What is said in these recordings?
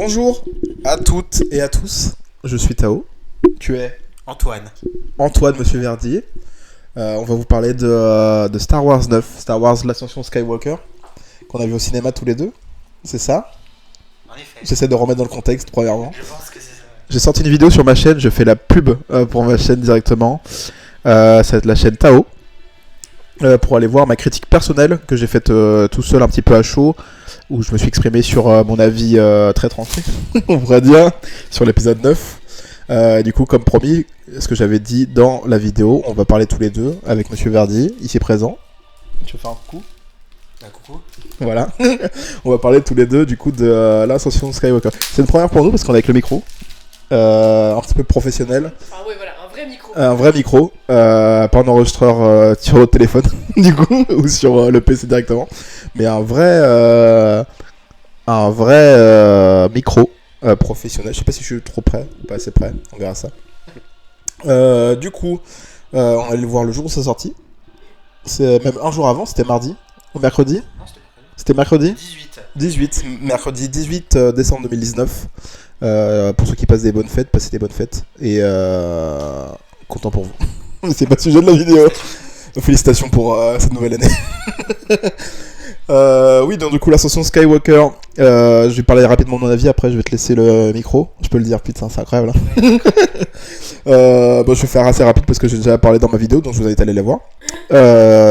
Bonjour à toutes et à tous, je suis Tao. Tu es Antoine, Monsieur Verdier. On va vous parler de Star Wars 9, Star Wars l'Ascension Skywalker, qu'on a vu au cinéma tous les deux, c'est ça? En effet. J'essaie de remettre dans le contexte premièrement. Je pense que c'est ça. J'ai sorti une vidéo sur ma chaîne, je fais la pub pour ma chaîne directement. Ça va être la chaîne Tao. Pour aller voir ma critique personnelle que j'ai faite tout seul un petit peu à chaud, où je me suis exprimé sur mon avis très tranché, on pourrait dire, sur l'épisode 9. Du coup, comme promis, ce que j'avais dit dans la vidéo, on va parler tous les deux avec Monsieur Verdier, ici présent. Tu veux faire un coucou? Un coucou. Voilà. On va parler tous les deux du coup de l'Ascension Skywalker. C'est une première pour nous parce qu'on est avec le micro. Un petit peu professionnel. Ah ouais, voilà, un vrai micro. Un vrai micro, pas un enregistreur sur le téléphone, du coup, ou sur le PC directement, mais un vrai micro professionnel. Je sais pas si je suis trop près ou pas assez près, on verra ça. Du coup, on va aller le voir le jour où c'est sorti. C'est même un jour avant, c'était mardi ou mercredi. Non, C'était mercredi 18. Mercredi 18 décembre 2019. Pour ceux qui passent des bonnes fêtes, passez des bonnes fêtes. Et content pour vous. C'est pas le sujet de la vidéo. Félicitations pour cette nouvelle année. Oui, donc du coup, l'Ascension Skywalker. Je vais parler rapidement de mon avis. Après, je vais te laisser le micro. Je peux le dire, putain, c'est incroyable. Bon, je vais faire assez rapide parce que j'ai déjà parlé dans ma vidéo, donc je vous invite à aller la voir.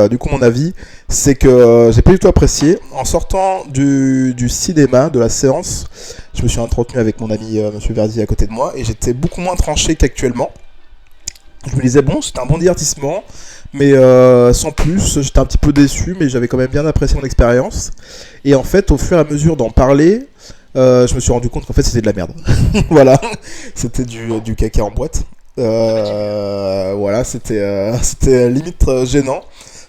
Du coup, mon avis, c'est que j'ai pas du tout apprécié. En sortant du cinéma, de la séance, je me suis entretenu avec mon ami Monsieur Verdi à côté de moi et j'étais beaucoup moins tranché qu'actuellement. Je me disais, bon, c'était un bon divertissement, mais sans plus, j'étais un petit peu déçu, mais j'avais quand même bien apprécié mon expérience. Et en fait, au fur et à mesure d'en parler, je me suis rendu compte qu'en fait, c'était de la merde. Voilà, c'était du caca en boîte. Voilà, c'était limite gênant.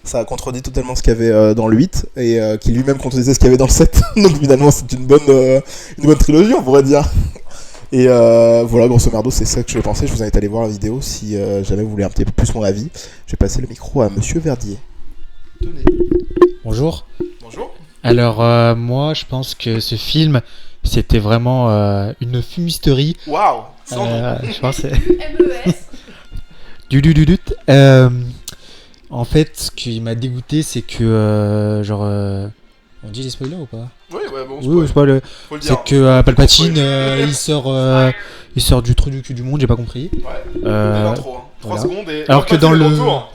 Ça a contredit totalement ce qu'il y avait dans le 8 et qui lui-même contredisait ce qu'il y avait dans le 7. Donc finalement, c'est une bonne trilogie, on pourrait dire. Et voilà, grosso merdo, c'est ça que je pensais. Je vous invite à aller voir la vidéo si jamais vous voulez un petit peu plus mon avis. Je vais passer le micro à Monsieur Verdier. Tenez. Bonjour. Bonjour. Alors moi je pense que ce film c'était vraiment une fumisterie. Waouh. Sans nom. Je pense MES. du. En fait ce qui m'a dégoûté c'est que on dit les spoilers ou pas? Oui, ouais, bon. Oui, spoil. Faut le dire. C'est que Palpatine il sort du trou du cul du monde, j'ai pas compris. Ouais. L'intro, hein. 3 voilà. secondes et. Alors que dans le le retour.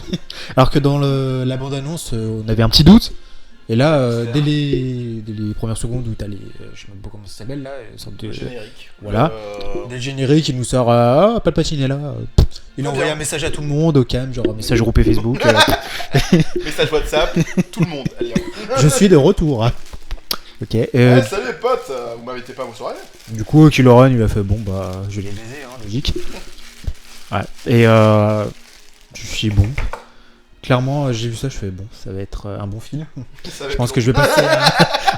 Alors que dans la bande-annonce, on avait un petit doute. Et là, dès les premières secondes où t'as les. Je sais même pas comment ça s'appelle là, une sorte de. Générique. Voilà. Dès le générique, il nous sort Ah, Palpatine est là. Il a envoyé un message à tout le monde, au calme, genre un message groupé Facebook. Message WhatsApp, tout le monde. Allez, Je suis de retour. Ok. salut les potes, vous m'invitez pas à vos soirées? Du coup, Kylo Ren, il a fait bon, bah, je l'ai baisé, hein, logique. Ouais. Et je suis bon. Clairement, j'ai vu ça, je fais bon, ça va être un bon film. Je pense que je vais passer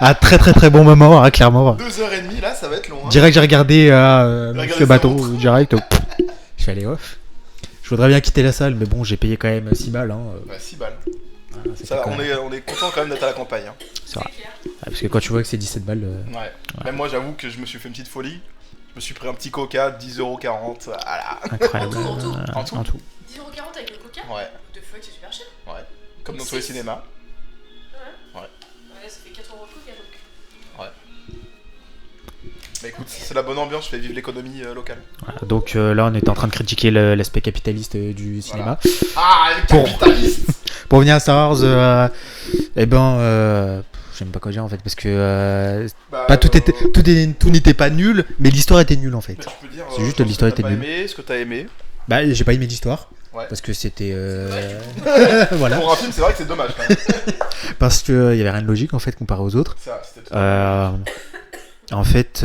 un très très très bon moment, hein, clairement. 2h30 là, ça va être long. Hein. Direct, j'ai regardé Monsieur ça Bateau, montre. direct. Je suis allé off. Je voudrais bien quitter la salle, mais bon, j'ai payé quand même 6 balles. Hein. Ouais, 6 balles. Voilà, Ça, on est content quand même d'être à la campagne. Hein. C'est vrai. Ouais, parce que quand tu vois que c'est 17 balles. Ouais. Même moi, j'avoue que je me suis fait une petite folie. Je me suis pris un petit coca, 10,40€. Voilà. Incroyable. En tout. En tout. 10,40€ avec le coca. Ouais. De fuck, c'est super cher. Ouais. Comme dans tous les cinémas. Ouais, ça fait 4€ le coca donc. Bah écoute, c'est la bonne ambiance, je fais vivre l'économie locale. Voilà, donc là, on était en train de critiquer l'aspect capitaliste du cinéma. Ah, les capitalistes. Pour venir à Star Wars, j'aime pas quoi dire en fait, parce que pas tout n'était pas nul, mais l'histoire était nulle en fait. Je peux dire, C'est juste l'histoire était nulle. Aimé, ce que t'as aimé. Bah, j'ai pas aimé l'histoire. Ouais. Parce que c'était. Voilà. Pour un film, c'est vrai que c'est dommage quand même. Parce qu'il y avait rien de logique en fait comparé aux autres. Ça, c'était En fait,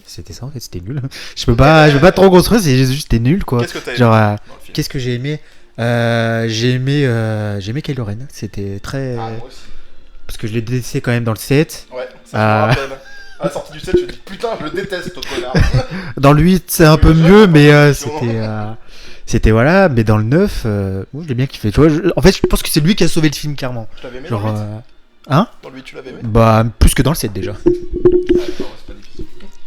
c'était ça en fait, c'était nul. Je peux pas trop construire, c'est juste c'était nul quoi. Qu'est-ce que t'as aimé Genre, qu'est-ce que j'ai aimé j'ai aimé Kylo Ren, c'était très. Ah, moi aussi. Parce que je l'ai détesté quand même dans le 7. Ouais, ça je me rappelle. À la sortie du 7, je me dis putain, je le déteste, ton connard. Dans le 8, c'est un peu mieux, mais c'était voilà. Mais dans le 9, moi je l'ai bien kiffé. Tu vois, en fait, je pense que c'est lui qui a sauvé le film, clairement. Tu l'avais aimé Genre, dans le 8 hein? Dans le 8, tu l'avais aimé? Bah, plus que dans le 7 déjà. c'est pas difficile.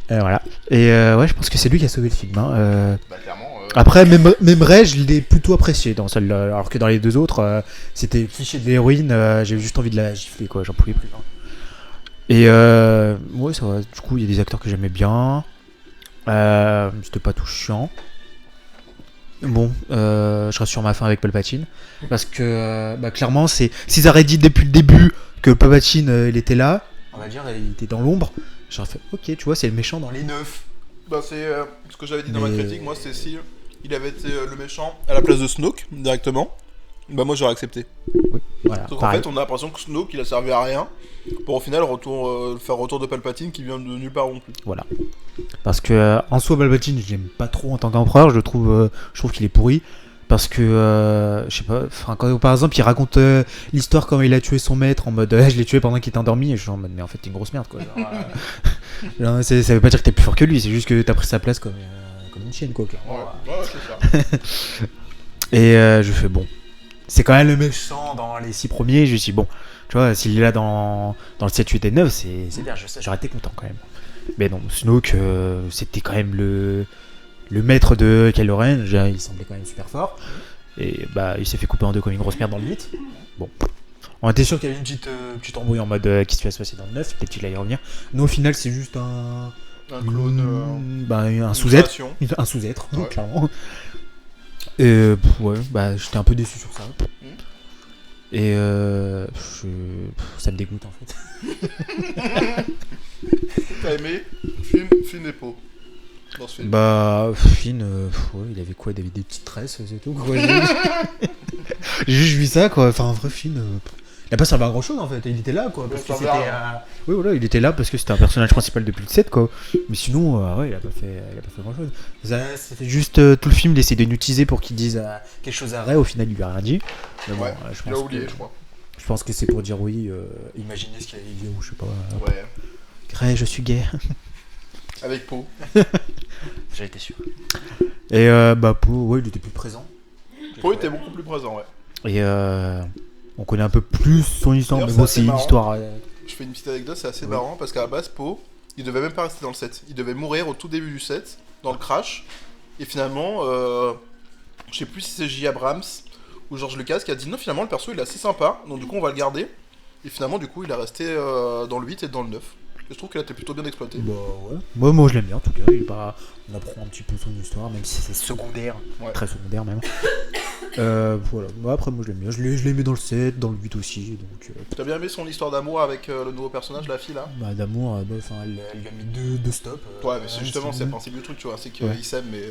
Voilà. Et ouais, je pense que c'est lui qui a sauvé le film. Hein. Bah, clairement. Après, même Ray, je l'ai plutôt apprécié dans celle-là, alors que dans les deux autres, c'était cliché de l'héroïne, j'avais juste envie de la gifler, quoi, j'en pouvais plus. Hein. Et ouais, ça va, du coup, il y a des acteurs que j'aimais bien, c'était pas tout chiant. Bon, je reste sur ma fin avec Palpatine, parce que clairement, s'ils auraient dit depuis le début que Palpatine, il était là, on va dire, il était dans l'ombre, j'aurais fait, ok, tu vois, c'est le méchant dans les 9. Bah, c'est ce que j'avais dit dans Mais- ma critique, moi, c'est si il avait été le méchant à la place de Snoke, directement, bah moi j'aurais accepté. Oui, voilà, Sauf qu'en pareil. fait, on a l'impression que Snoke, il a servi à rien, pour au final faire retour de Palpatine qui vient de nulle part non plus. Voilà. Parce que en soi Palpatine, je l'aime pas trop en tant qu'empereur, je trouve qu'il est pourri. Parce que je sais pas, quand par exemple il raconte l'histoire comment il a tué son maître en mode je l'ai tué pendant qu'il était endormi, et je suis en mode mais en fait t'es une grosse merde quoi. Genre, genre, ça veut pas dire que t'es plus fort que lui, c'est juste que t'as pris sa place comme une chienne quoi. Clairement. Ouais, c'est ça. Et je fais bon, c'est quand même le méchant dans les 6 premiers, je me suis dit, bon, tu vois, s'il est là dans le 7, 8 et 9, c'est bien, j'aurais été content quand même. Mais non, Snoke, c'était quand même le maître de Kylo Ren, déjà, il semblait quand même super fort. Et bah, il s'est fait couper en deux comme une grosse merde dans le 8. Bon. On était sûr qu'il y avait une petite embrouille en mode qu'est-ce qui va se passer dans le 9, peut-être qu'il allait y revenir. Non, au final, c'est juste un Un clone. un une sous-être. création. Un sous-être, Ouais. clairement. Et ouais, bah j'étais un peu déçu sur ça. Et ça me dégoûte en fait. T'as aimé Finn et Poe dans ce film. Bah, Finn, ouais, il avait quoi? Il avait des petites tresses, c'est tout quoi. J'ai juste vu ça quoi. Enfin, un vrai Finn. Il a pas servi à grand chose en fait. Il était là quoi. Parce que servi c'était. à Oui, voilà, il était là parce que c'était un personnage principal depuis le 7 quoi. Mais sinon, ouais, il a pas fait grand chose. C'était juste tout le film, il essaie de nous teaser pour qu'il dise quelque chose à Ray. Au final, il lui a rien dit. Mais bon, Ouais, je il a pense oublié, que- je crois. Je pense que c'est pour dire oui, imaginez ce qu'il allait dire ou je sais pas. Ouais, Ray, je suis gay. avec Poe. J'ai été sûr. Et bah, Poe, ouais, il était plus présent. Poe était beaucoup plus présent, ouais. Et on connaît un peu plus son histoire, D'ailleurs, mais c'est bon, assez c'est une marrant. histoire. Je fais une petite anecdote, c'est assez Oui. marrant parce qu'à la base, Poe, il devait même pas rester dans le set. Il devait mourir au tout début du set, dans le crash. Et finalement, je sais plus si c'est J. Abrams ou George Lucas qui a dit non, finalement, le perso il est assez sympa, donc du coup, on va le garder. Et finalement, du coup, il est resté dans le 8 et dans le 9. Et je trouve qu'il a été plutôt bien exploité. Bah ouais. Moi je l'aime bien en tout cas. On apprend un petit peu son histoire, même si c'est secondaire. Ouais. Très secondaire même. Voilà. Bah, après, moi je l'aime bien. Je l'ai mis dans le 7, dans le 8 aussi. Donc, T'as bien aimé son histoire d'amour avec le nouveau personnage, la fille là? bah, d'amour, bah, elle lui a mis deux stops. Ouais, mais c'est justement c'est c'est le principe du truc, tu vois, c'est qu'ils Ouais. s'aiment, mais.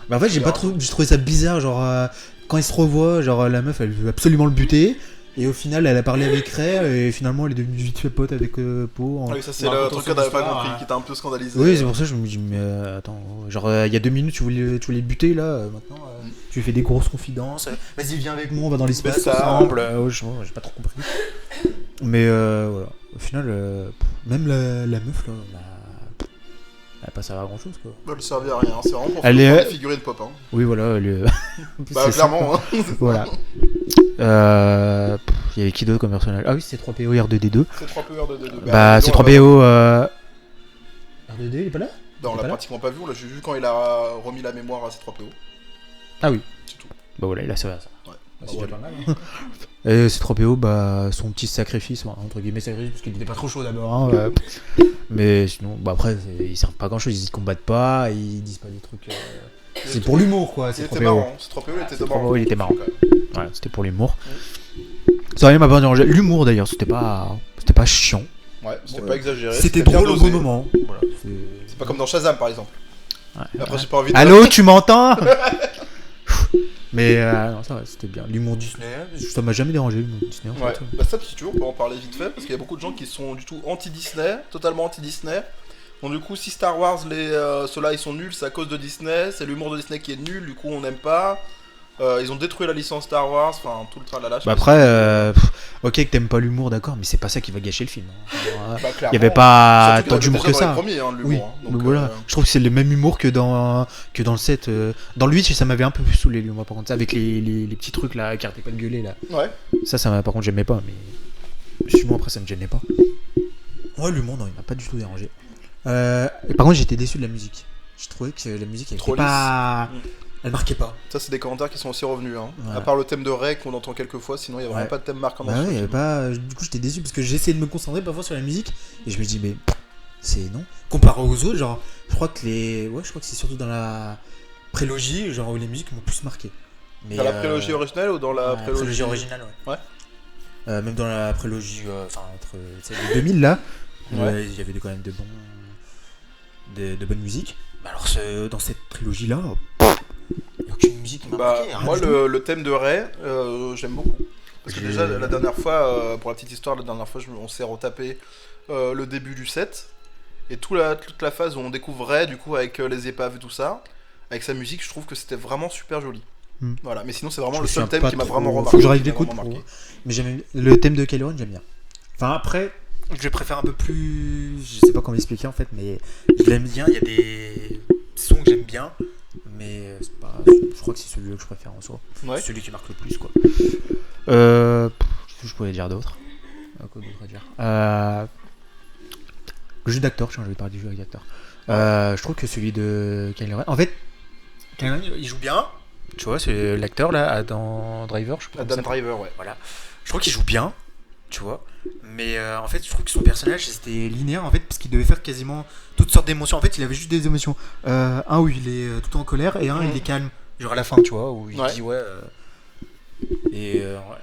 Bah en fait j'ai trouvé ça bizarre, genre quand ils se revoient, genre la meuf elle veut absolument le buter. Et au final, elle a parlé avec Ray et finalement, elle est devenue vite fait pote avec Poe. Ah oui, ça c'est le truc que t'avais pas compris, qui t'a un peu scandalisé. Oui, c'est pour ça que je me dis, mais attends, genre il y a 2 minutes, tu voulais le buter là, maintenant tu lui fais des grosses confidences. Vas-y, viens avec moi, on va dans l'espace Mais ça- ensemble. Ouais, j'ai pas trop compris. Mais voilà, au final, même la meuf là, elle a pas servi à grand chose quoi. Bah, le servir à rien, c'est vraiment pour Elle faire est- des figurines pop. Hein. Oui, voilà, Bah, c'est ça. clairement, hein. Voilà. Il y avait qui d'autre comme personnage? Ah oui, c'est 3PO R2D2. C'est 3PO R2D2. Bah, c'est 3PO. R2D, il est pas là? Bah, on il est l'a pas là pratiquement pas vu, on l'a juste vu quand il a remis la mémoire à C3PO. Ah oui. C'est tout. Bah voilà, il a servi à ça. Ouais. Bah, c'est Ah, déjà pas mal. Hein. Et C3PO, bah, son petit sacrifice, entre guillemets sacrifice, parce qu'il était pas trop chaud d'abord. Hein, mais sinon, bah après, ils servent pas à grand chose, ils se combattent pas, ils disent pas des trucs. C'est pour l'humour quoi, Il c'est était 3PO. marrant, C3PO il était marrant. Il était marrant. quand même. Ouais, c'était pour l'humour. Ça rien m'a pas dérangé. L'humour d'ailleurs, c'était pas chiant. Ouais, c'était Ouais. pas exagéré. C'était bien drôle au dosé. bon moment. Voilà, C'est pas comme dans Shazam par exemple. Ouais. Après, j'ai pas envie de. Allô, tu m'entends? Mais non, ça va, c'était bien. L'humour Disney, ça m'a jamais dérangé l'humour Disney en Ouais, fait. bah ça si tu veux on peut en parler vite fait parce qu'il y a beaucoup de gens qui sont du tout anti-Disney, totalement anti-Disney. Donc du coup si Star Wars, ceux-là ils sont nuls, c'est à cause de Disney, c'est l'humour de Disney qui est nul, du coup on n'aime pas. Ils ont détruit la licence Star Wars, enfin tout le tralala. je sais Bah pas après, ok que t'aimes pas l'humour, d'accord, mais c'est pas ça qui va gâcher le film. Hein. si- Bah, Il clairement. y avait pas Surtout qu'il tant avait d'humour déjà que dans les ça. premiers, hein, de Oui, l'humour, hein. Donc, mais voilà. Je trouve que c'est le même humour que dans le 7. Dans le 8, ça m'avait un peu plus saoulé l'humour par contre, ça, avec les petits trucs là, qui arrêtaient pas de gueuler là. Ouais. Ça par contre j'aimais pas, mais sinon après ça me gênait pas. Moi, l'humour, non, il m'a pas du tout dérangé. Et par contre, j'étais déçu de la musique. Je trouvais que la musique, elle Trop était pas. lisse. Elle marquait pas. Ça, c'est des commentaires qui sont aussi revenus. Hein. Ouais. À part le thème de Ray qu'on entend quelques fois, sinon il n'y a vraiment Ouais. pas de thème marquant dans Bah ce ouais, il y film. avait pas. Du coup, j'étais déçu parce que j'essayais de me concentrer parfois sur la musique et je me dis, mais c'est non. Comparé aux autres, genre, je crois que c'est surtout dans la prélogie, genre, où les musiques m'ont plus marqué. Mais, Dans la prélogie originale ou dans la ouais, prélogie originale, ouais. Ouais. Même dans la prélogie, enfin, entre tu sais, les 2000 là, Ouais. il y avait quand même de bonnes musiques. Mais alors, dans cette trilogie là, il n'y a aucune musique qui m'a Bah, marqué. Rien moi, du tout. le thème de Ray, j'aime beaucoup. Parce que J'ai- déjà, la dernière fois, pour la petite histoire, on s'est retapé le début du set. Et toute la phase où on découvre Ray, du coup, avec les épaves et tout ça, avec sa musique, je trouve que c'était vraiment super joli. Hmm. Voilà, mais sinon, c'est vraiment Je le me seul souviens thème pas qui m'a trop. vraiment Faut remarqué. que je réécoute qui m'a vraiment pour marqué. voir. Mais le thème de Kylo Ren, j'aime bien. Enfin, après, je le préfère un peu plus. Je sais pas comment l'expliquer en fait, mais je l'aime bien. Il y a des sons que j'aime bien, mais c'est pas. Je crois que c'est celui que je préfère en soi. Ouais. C'est celui qui marque le plus, quoi. Qu'est-ce que je pourrais dire d'autre? Quoi d'autre à dire? Le jeu d'acteur, je vais parler du jeu d'acteur. Je trouve que celui de Kylo Ren. En fait, Kylo Ren, il joue bien. Tu vois, c'est l'acteur là, Adam Driver, je sais pas comment Adam ça s'appelle. Driver, ouais. Voilà. Je trouve qu'il joue bien, tu vois. Mais en fait, je trouve que son personnage c'était linéaire en fait, parce qu'il devait faire quasiment toutes sortes d'émotions. En fait, il avait juste des émotions. Un où il est tout en colère et un il est calme. Genre à la fin, tu vois, où il Ouais. dit ouais.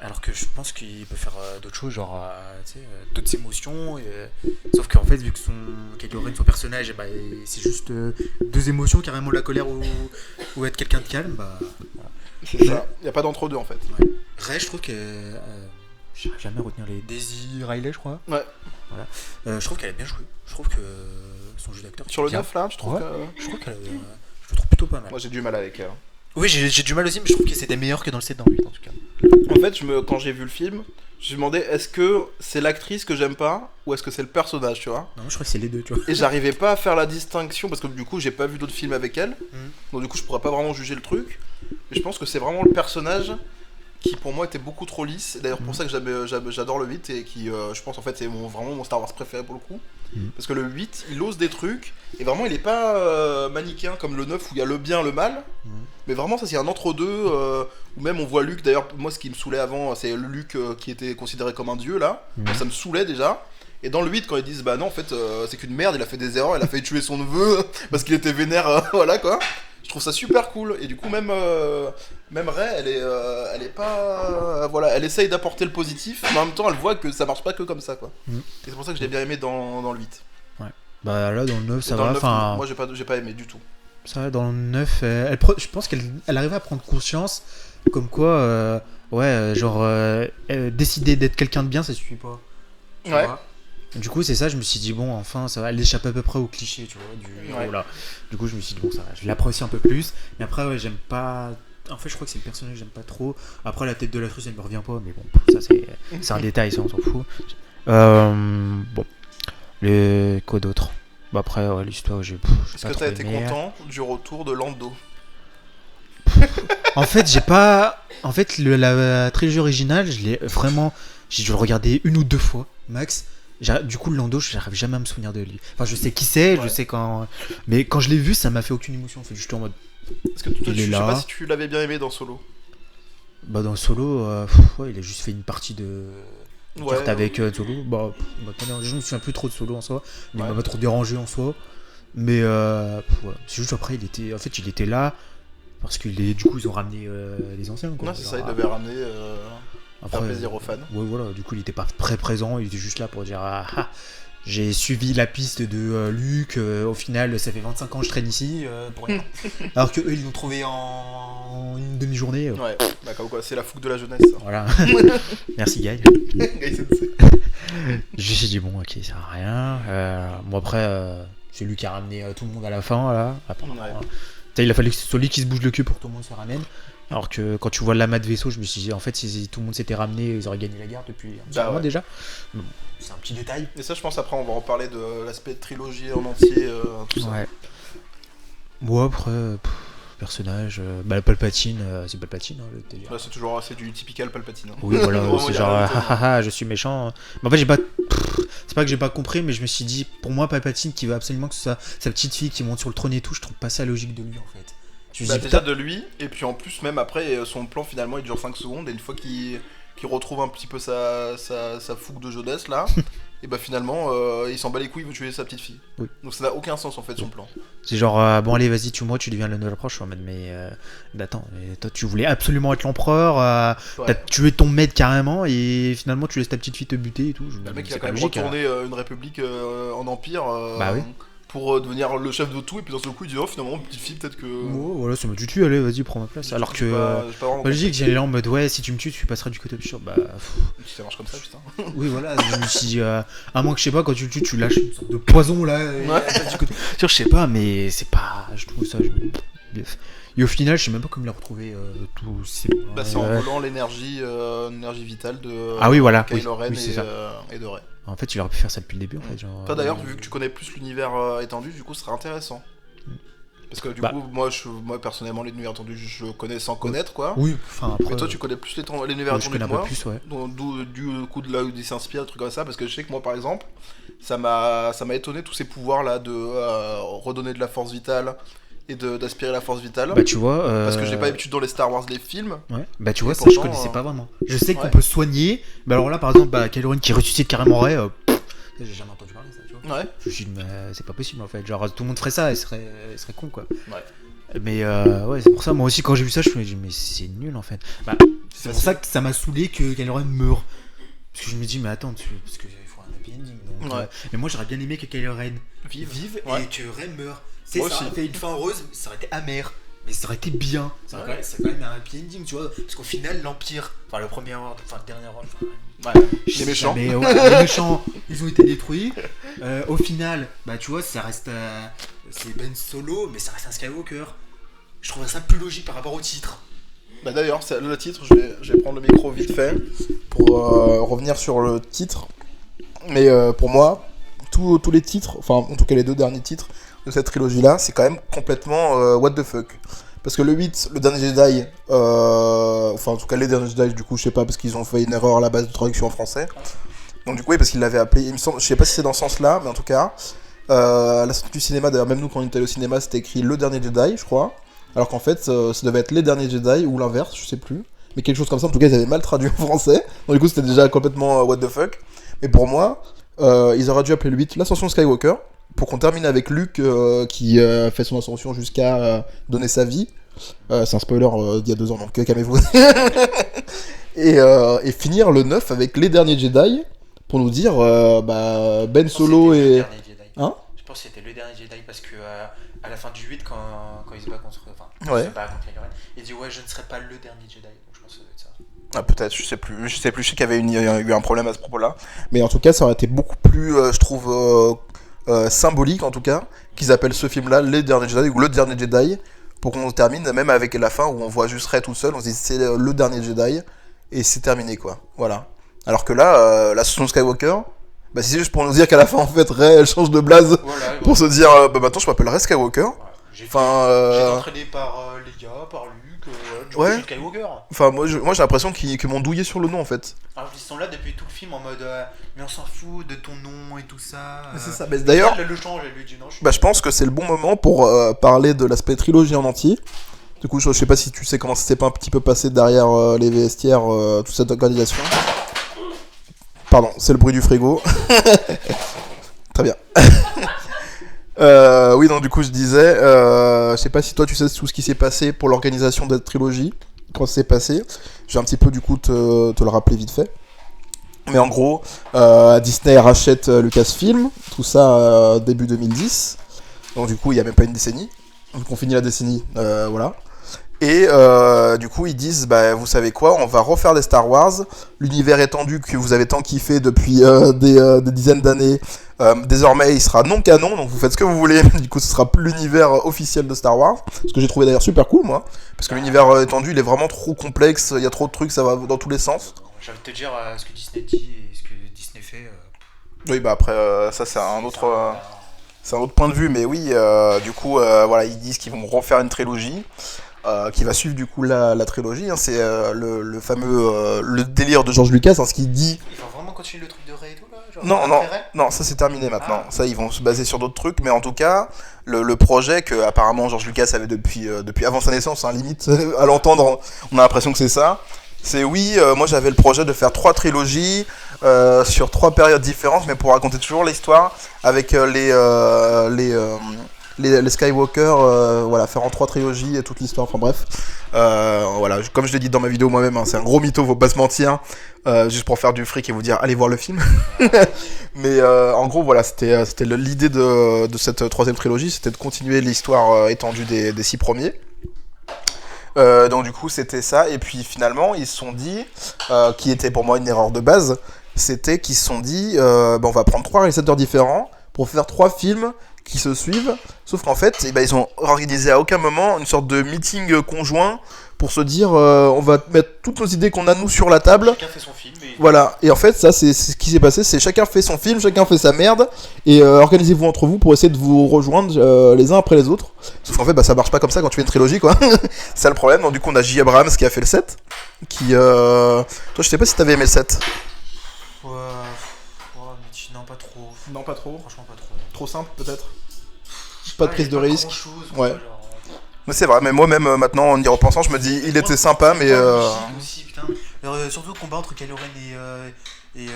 Alors que je pense qu'il peut faire d'autres choses, genre tu sais, d'autres émotions. Sauf qu'en fait, vu que Kylo Ren, son personnage, bah, c'est juste deux émotions, carrément la colère ou être quelqu'un de calme, bah. Voilà. C'est ça. Il n'y a pas d'entre-deux en fait. Ray, je trouve que. J'arrive jamais à retenir les. Daisy Riley, je crois. Ouais. Voilà. Je trouve qu'elle a bien joué. Je trouve que son jeu d'acteur. Sur le bien. 9 là, je trouve Ouais. que. Je trouve qu'elle. Je le trouve plutôt pas mal. Moi j'ai du mal avec elle. Oui, j'ai du mal aussi, mais je trouve que c'était meilleur que dans le 7 dans le 8 en tout cas. En fait, quand j'ai vu le film, je me demandais est-ce que c'est l'actrice que j'aime pas ou est-ce que c'est le personnage, tu vois. Non, je crois que c'est les deux, tu vois. Et j'arrivais pas à faire la distinction parce que du coup, j'ai pas vu d'autres films avec elle. Mhm. Donc du coup, je pourrais pas vraiment juger le truc. Mais je pense que c'est vraiment le personnage qui pour moi était beaucoup trop lisse. Et d'ailleurs pour ça que j'adore le 8 et qui je pense en fait c'est vraiment mon Star Wars préféré pour le coup. Mhm. Parce que le 8, il ose des trucs et vraiment il est pas manichéen comme le 9 où il y a le bien, le mal. Mhm. Mais vraiment ça c'est un entre-deux où même on voit Luke, d'ailleurs moi ce qui me saoulait avant c'est le Luke qui était considéré comme un dieu là. Mhm. Ça me saoulait déjà. Et dans le 8 quand ils disent bah non en fait c'est qu'une merde, il a fait des erreurs, il a failli tuer son neveu parce qu'il était vénère, voilà quoi. Je trouve ça super cool et du coup même Rey elle est pas voilà, elle essaye d'apporter le positif mais en même temps elle voit que ça marche pas que comme ça quoi. Mhm. Et c'est pour ça que je l'ai bien aimé dans le 8. Bah là, dans le 9, ça Dans va. le 9, Enfin, moi j'ai pas aimé du tout. ça va, dans le 9, je pense qu'elle arrive à prendre conscience comme quoi, décider d'être quelqu'un de bien, ça suffit pas. Tu Ouais. vois. Du coup, c'est ça, je me suis dit, bon, enfin, ça va, elle échappe à peu près au cliché, tu vois, du héros Ouais. là. Du coup, je me suis dit, bon, ça va, je l'apprécie un peu plus. Mais après, ouais, j'aime pas. En fait, je crois que c'est le personnage que j'aime pas trop. Après, la tête de l'actrice, elle me revient pas, mais bon, ça, c'est un détail, ça, on s'en fout. Bon. Quoi d'autre? Bah, après, ouais, l'histoire, j'ai Est-ce pas que trop t'as été aimé. content du retour de Lando? En fait, j'ai pas. En fait, la trilogie originale, je l'ai vraiment. J'ai dû le regarder une ou deux fois, max. Du coup, le Lando, j'arrive jamais à me souvenir de lui. Enfin, je sais qui c'est, je Ouais. sais quand. Mais quand je l'ai vu, ça m'a fait aucune émotion. En fait, juste en mode. Parce que toi, Il est je sais là. pas si tu l'avais bien aimé dans Solo. Bah, dans Solo, ouais, il a juste fait une partie de. Ouais, carte avec Solo. Bah, je me souviens plus trop de Solo en soi. Mais Ouais. il m'a pas trop dérangé en soi. Mais, voilà. C'est juste après, il était là. Parce que du coup, ils ont ramené les anciens. Quoi. Non, c'est ça, il Alors, devait ramener faire après, plaisir aux fans. Ouais, voilà, du coup, il était pas très présent, il était juste là pour dire j'ai suivi la piste de Luke, au final, ça fait 25 ans que je traîne ici, pour rien. Alors que eux, ils l'ont trouvé en une demi-journée. Ouais, bah comme quoi, c'est la fougue de la jeunesse. Ça. Voilà. Merci, Guy. Guy Sensei. Je me suis dit, bon, ok, ça sert à rien. Bon, après, c'est lui qui a ramené tout le monde à la fin, là. Apparemment, Ouais. Tu sais, il a fallu que ce soit lui qui se bouge le cul pour que tout le monde se ramène. Alors que quand tu vois l'amas de vaisseau, je me suis dit, en fait, si tout le monde s'était ramené, ils auraient gagné la guerre depuis un petit Bah moment ouais. déjà. Bon, c'est un petit détail. Et ça, je pense, après, on va en parler de l'aspect trilogie en entier, tout ça. Ouais. Bon, après, personnage, bah, Palpatine, c'est Palpatine, hein, le délire. Là, c'est toujours assez du typical Palpatine. Hein. Oui, voilà, Vraiment, c'est il y a genre, rien de- je suis méchant. Mais en fait, j'ai pas. C'est pas que j'ai pas compris, mais je me suis dit, pour moi, Palpatine qui veut absolument que ce soit sa petite fille qui monte sur le trône et tout, je trouve pas ça logique de lui en fait. Je me Bah, dis, déjà putain, de lui, et puis en plus, même après, son plan finalement il dure 5 secondes, et une fois qu'il retrouve un petit peu sa fougue de jeunesse là, et bah finalement il s'en bat les couilles, il veut tuer sa petite fille. Oui. Donc ça n'a aucun sens en fait son plan. c'est genre, bon allez, vas-y, tue-moi, tu deviens le nouvel approche. Je suis en mode, mais attends, mais toi tu voulais absolument être l'empereur, Ouais. t'as tué ton maître carrément, et finalement tu laisses ta petite fille te buter et tout. Le mec il a C'est quand même logique, retourné une république en empire Bah oui. pour devenir le chef de tout, et puis dans ce coup il dit oh finalement petite fille peut-être que... Oh, voilà, ça m'a du tue, allez, vas-y, prends ma place. Alors que. j'ai pas vraiment Logique, j'allais là en mode ouais, si tu me tues, tu passeras du côté obscur. Bah, ça marche comme ça putain. oui, voilà, je me suis dit, à moins que je sais pas, quand tu le tues, tu lâches une sorte de poison là. Et du côté... Sûr, je sais pas, mais c'est pas. Je trouve ça. Et au final, je sais même pas comment il a retrouvé tout. Bah c'est en volant l'énergie vitale de Ah oui, voilà. Kylo Ren oui, c'est ça. et de Rey. En fait, il aurait pu faire ça depuis le début en fait. Genre, Toi d'ailleurs, vu que tu connais plus l'univers étendu, du coup, ce serait intéressant. Parce que du Bah. coup, moi personnellement, l'univers étendu, je connais sans connaître quoi. Oui, enfin après. Mais toi, tu connais plus l'univers ouais, je étendu connais que un peu moi. plus, ouais. Du coup, de là où il s'inspire, des trucs comme ça. Parce que je sais que moi, par exemple, ça m'a étonné tous ces pouvoirs là de redonner de la force vitale et d'aspirer la force vitale. Bah, tu vois. Parce que j'ai pas l'habitude dans les Star Wars, les films. Ouais. Bah, tu vois, Et ça, je pourtant, connaissais pas vraiment. Je sais qu'on ouais. peut soigner. Mais alors là, par exemple, bah, Kylo Ren qui ressuscite carrément Rey. J'ai jamais entendu parler de ça, tu vois. Ouais. Je me suis dit, mais c'est pas possible en fait. Genre, tout le monde ferait ça, et serait con quoi. Ouais. Mais ouais, c'est pour ça, moi aussi, quand j'ai vu ça, je me suis dit, mais c'est nul en fait. Bah, c'est pour ça que ça m'a saoulé que Kylo Ren meure. Parce que je me dis, mais attends, parce qu'il faut un happy ending. Donc, Ouais. mais moi, j'aurais bien aimé que Kylo Ren vive Ouais. et que Ren meure. C'est Moi ça aussi. aurait fait une fin heureuse, mais ça aurait été amer. Mais ça aurait été bien. Ça aurait c'est quand même un happy ending, tu vois. Parce qu'au final, l'Empire, enfin le premier ordre, enfin le dernier ordre, Ouais. Les méchants. mais les méchants, ils ont été détruits. Au final, bah tu vois, ça reste. C'est Ben Solo, mais ça reste un Skywalker. Je trouverais ça plus logique par rapport au titre. Bah d'ailleurs, c'est le titre, je vais prendre le micro vite fait pour revenir sur le titre. Mais pour moi, tous les titres, enfin en tout cas les 2 derniers titres de cette trilogie-là, c'est quand même complètement what the fuck. Parce que le 8, le dernier Jedi, enfin en tout cas les derniers Jedi, du coup je sais pas, parce qu'ils ont fait une erreur à la base de traduction en français. Donc du coup oui, parce qu'ils l'avaient appelé, il me semble, je sais pas si c'est dans ce sens-là, mais en tout cas, à la sortie du cinéma, d'ailleurs même nous quand on était allé au cinéma, c'était écrit le dernier Jedi, je crois. Alors qu'en fait, ça devait être les derniers Jedi, ou l'inverse, je sais plus. Mais quelque chose comme ça, en tout cas ils avaient mal traduit en français. Donc du coup c'était déjà complètement what the fuck. Mais pour moi, ils auraient dû appeler le 8 l'ascension Skywalker, pour qu'on termine avec Luke qui fait son ascension jusqu'à donner sa vie. C'est un spoiler d'il y a 2 ans, donc calmez-vous. et finir le 9 avec les derniers Jedi, pour nous dire bah, Ben Solo et... Hein? Je pense que c'était le dernier Jedi parce que à la fin du 8, quand il se bat contre. Enfin, Ouais. il se bat contre Kylo Ren, il dit ouais, je ne serai pas le dernier Jedi. Donc je pense que ça doit être ça. Ah, peut-être, je sais plus, je sais qu'il y avait eu un problème à ce propos-là. Mais en tout cas, ça aurait été beaucoup plus, je trouve, symbolique en tout cas, qu'ils appellent ce film-là les derniers Jedi ou le dernier Jedi, pour qu'on termine même avec la fin où on voit juste Rey tout seul, on se dit c'est le dernier Jedi, et c'est terminé quoi, voilà. Alors que là, la Son Skywalker, bah c'est juste pour nous dire qu'à la fin en fait Rey elle change de blaze Voilà, pour se dire bah maintenant je m'appelle Rey Skywalker. J'ai Enfin, entraîné par Leia, par Luke, du ouais. coup, je suis Skywalker. Enfin moi j'ai l'impression qu'ils m'ont douillé sur le nom en fait. Alors ils sont là depuis tout le film en mode mais on s'en fout de ton nom et tout ça. C'est ça, mais d'ailleurs, Elle le change, elle lui dit non. bah, je pense que c'est le bon moment pour parler de l'aspect trilogie en entier. Du coup, je sais pas si tu sais comment ça s'est pas un petit peu passé derrière les vestiaires, toute cette organisation. Pardon, c'est le bruit du frigo. Très bien. Oui, donc du coup, je disais, je sais pas si toi tu sais tout ce qui s'est passé pour l'organisation de cette trilogie, comment ça s'est passé. Je vais un petit peu du coup te le rappeler vite fait. Mais en gros, Disney rachète Lucasfilm, tout ça début 2010. Donc du coup, il n'y a même pas une décennie. Donc on finit la décennie, voilà. Et du coup, ils disent, bah, vous savez quoi, on va refaire des Star Wars. L'univers étendu que vous avez tant kiffé depuis des dizaines d'années, désormais, il sera non canon, donc vous faites ce que vous voulez. Du coup, ce sera plus l'univers officiel de Star Wars. Ce que j'ai trouvé d'ailleurs super cool, moi. Parce que l'univers étendu, il est vraiment trop complexe, il y a trop de trucs, ça va dans tous les sens. J'ai envie de te dire ce que Disney dit et ce que Disney fait. Oui, bah après, ça c'est un autre... C'est un autre point de vue, mais oui, du coup, voilà, ils disent qu'ils vont refaire une trilogie qui va suivre du coup la trilogie. Hein, c'est le fameux le délire de George Lucas, hein, ce qu'il dit. Il faut vraiment continue le truc de Rey et tout là genre, Non, non, après Rey non, ça c'est terminé maintenant. Ah. Ça, ils vont se baser sur d'autres trucs, mais en tout cas, le projet que apparemment George Lucas avait depuis avant sa naissance, hein, limite, à l'entendre, on a l'impression que c'est ça. C'est oui, moi j'avais le projet de faire 3 trilogies sur 3 périodes différentes, mais pour raconter toujours l'histoire avec les Skywalker, voilà, faire en 3 trilogies et toute l'histoire, enfin bref. Voilà, comme je l'ai dit dans ma vidéo moi-même, hein, c'est un gros mytho, faut pas se mentir, juste pour faire du fric et vous dire allez voir le film. Mais en gros, voilà, c'était l'idée de cette 3ème trilogie, c'était de continuer l'histoire étendue des 6 premiers. Donc du coup c'était ça, et puis finalement ils se sont dit, qui était pour moi une erreur de base, c'était qu'ils se sont dit on va prendre 3 réalisateurs différents pour faire 3 films qui se suivent, sauf qu'en fait ils ont organisé à aucun moment une sorte de meeting conjoint pour se dire on va mettre toutes nos idées qu'on a nous sur la table. Chacun fait son film et... Voilà, et en fait ça c'est ce qui s'est passé, c'est chacun fait son film, chacun fait sa merde, et organisez-vous entre vous pour essayer de vous rejoindre les uns après les autres. Sauf qu'en fait ça marche pas comme ça quand tu fais une trilogie quoi. C'est ça le problème. Donc du coup on a J. Abrams qui a fait le 7, qui toi je sais pas si t'avais aimé le 7. Non, pas trop. Non, pas trop. Franchement, pas trop. Trop simple peut-être. Pas de prise de risque. Ouais. Genre... Mais c'est vrai, mais moi-même maintenant en y repensant, je me dis il était sympa, mais aussi, putain. Surtout le combat entre Kylo Ren et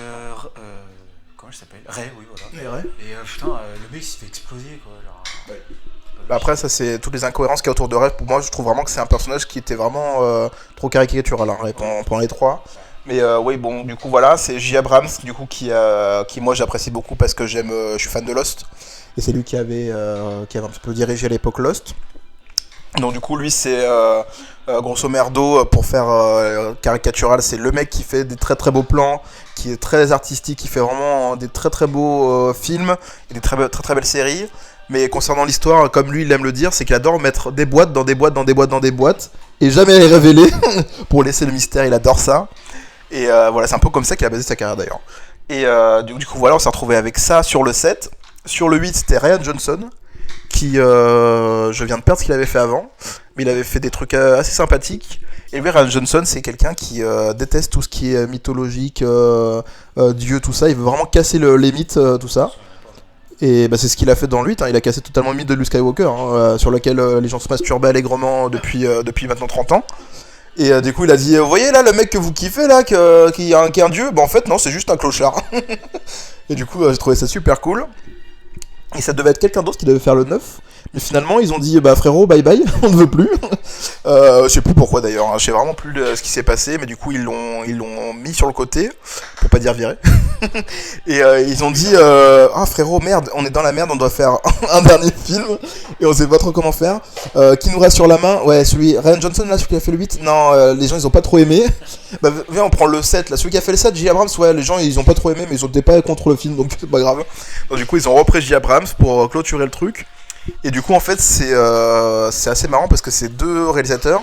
comment il s'appelle Rey, oui, voilà. Et putain, le mec il s'est fait exploser quoi. Genre... Ouais. Bah après, ça c'est toutes les incohérences qu'il y a autour de Rey. Pour moi, je trouve vraiment que c'est un personnage qui était vraiment trop caricatural hein, pendant les 3. Mais oui, bon, du coup voilà, c'est J. Abrams du coup qui moi j'apprécie beaucoup parce que je suis fan de Lost. Et c'est lui qui avait un petit peu dirigé à l'époque Lost. Donc du coup lui c'est grosso merdo pour faire caricatural, c'est le mec qui fait des très très beaux plans, qui est très artistique, qui fait vraiment des très très beaux films et des très très belles séries. Mais concernant l'histoire, comme lui il aime le dire, c'est qu'il adore mettre des boîtes dans des boîtes dans des boîtes dans des boîtes et jamais les révéler pour laisser le mystère, il adore ça. Et voilà, c'est un peu comme ça qu'il a basé sa carrière d'ailleurs. Et du coup voilà, on s'est retrouvé avec ça sur le 7. Sur le 8 c'était Rian Johnson, qui je viens de perdre ce qu'il avait fait avant, mais il avait fait des trucs assez sympathiques. Et lui, Rian Johnson, c'est quelqu'un qui déteste tout ce qui est mythologique, Dieu, tout ça. Il veut vraiment casser les mythes, tout ça. Et bah, c'est ce qu'il a fait dans le 8, hein. Il a cassé totalement le mythe de Luke Skywalker, hein, sur lequel les gens se masturbaient allègrement depuis maintenant 30 ans. Et du coup, il a dit, vous voyez là, le mec que vous kiffez là, qui est un dieu, bah en fait, non, c'est juste un clochard. Et du coup, j'ai trouvé ça super cool. Et ça devait être quelqu'un d'autre qui devait faire le 9. Mais finalement, ils ont dit, bah frérot, bye bye, on ne veut plus. Je sais plus pourquoi d'ailleurs, hein. Je sais vraiment plus ce qui s'est passé, mais du coup, ils l'ont mis sur le côté, pour pas dire viré. Et ils ont dit, ah frérot, merde, on est dans la merde, on doit faire un dernier film, et on sait pas trop comment faire. Qui nous reste sur la main? Ouais, celui, Rian Johnson, là, celui qui a fait le 8, non, les gens, ils ont pas trop aimé. Bah viens, on prend le 7, là, celui qui a fait le 7, J. Abrams, ouais, les gens, ils ont pas trop aimé, mais ils ont été pas contre le film, donc c'est pas grave. Donc du coup, ils ont repris J. Abrams pour clôturer le truc. Et du coup en fait c'est assez marrant parce que c'est 2 réalisateurs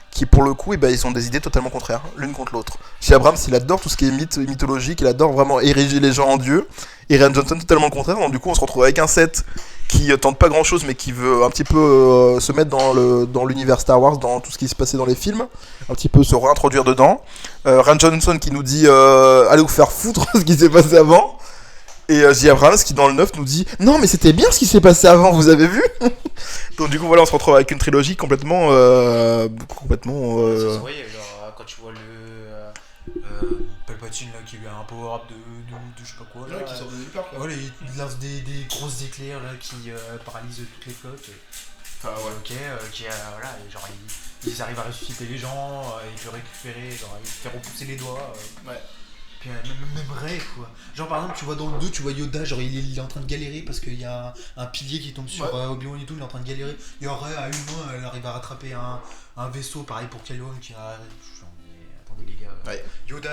qui pour le coup ils ont des idées totalement contraires l'une contre l'autre. Chez Abrams il adore tout ce qui est mythologique, il adore vraiment ériger les gens en dieu, et Rian Johnson totalement le contraire. Donc du coup on se retrouve avec un set qui tente pas grand chose mais qui veut un petit peu se mettre dans l'univers Star Wars, dans tout ce qui se passait dans les films, un petit peu se réintroduire dedans. Rian Johnson qui nous dit allez vous faire foutre ce qui s'est passé avant. Et J. Abrams qui dans le 9 nous dit non mais c'était bien ce qui s'est passé avant, vous avez vu. Donc du coup voilà, on se retrouve avec une trilogie complètement Ça se voyait, genre quand tu vois le Palpatine là qui a un power-up de je sais pas quoi là, qui sort de nulle part, quoi. Ouais, il lance des grosses éclairs là qui paralysent toutes les flottes. Ah ouais. Ok, voilà, et genre ils arrivent à ressusciter les gens, il peut récupérer, genre il fait repousser les doigts. Ouais. Puis même Rey quoi. Genre par exemple tu vois dans le 2 tu vois Yoda, genre il est en train de galérer parce qu'il y a un pilier qui tombe sur Obi-Wan et tout, il est en train de galérer. Et Rey à une main elle arrive à rattraper un vaisseau, pareil pour Kylo Ren qui a... Attendez les gars, Ouais. Yoda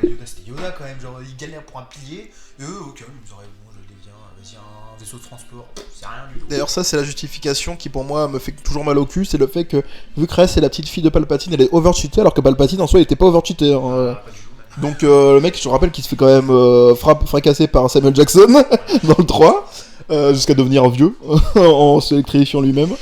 Yoda c'était Yoda quand même, genre il galère pour un pilier. Et eux ok, ils auraient bon je le déviens, vas-y un vaisseau de transport, c'est rien du tout. D'ailleurs ça c'est la justification qui pour moi me fait toujours mal au cul, c'est le fait que vu que Rey c'est la petite fille de Palpatine, elle est overcheatée alors que Palpatine en soi il était pas overcheaté. Hein. Pas du tout. Donc le mec, je te rappelle qu'il se fait quand même fracasser par Samuel Jackson dans le 3, jusqu'à devenir vieux en s'électrifiant lui-même.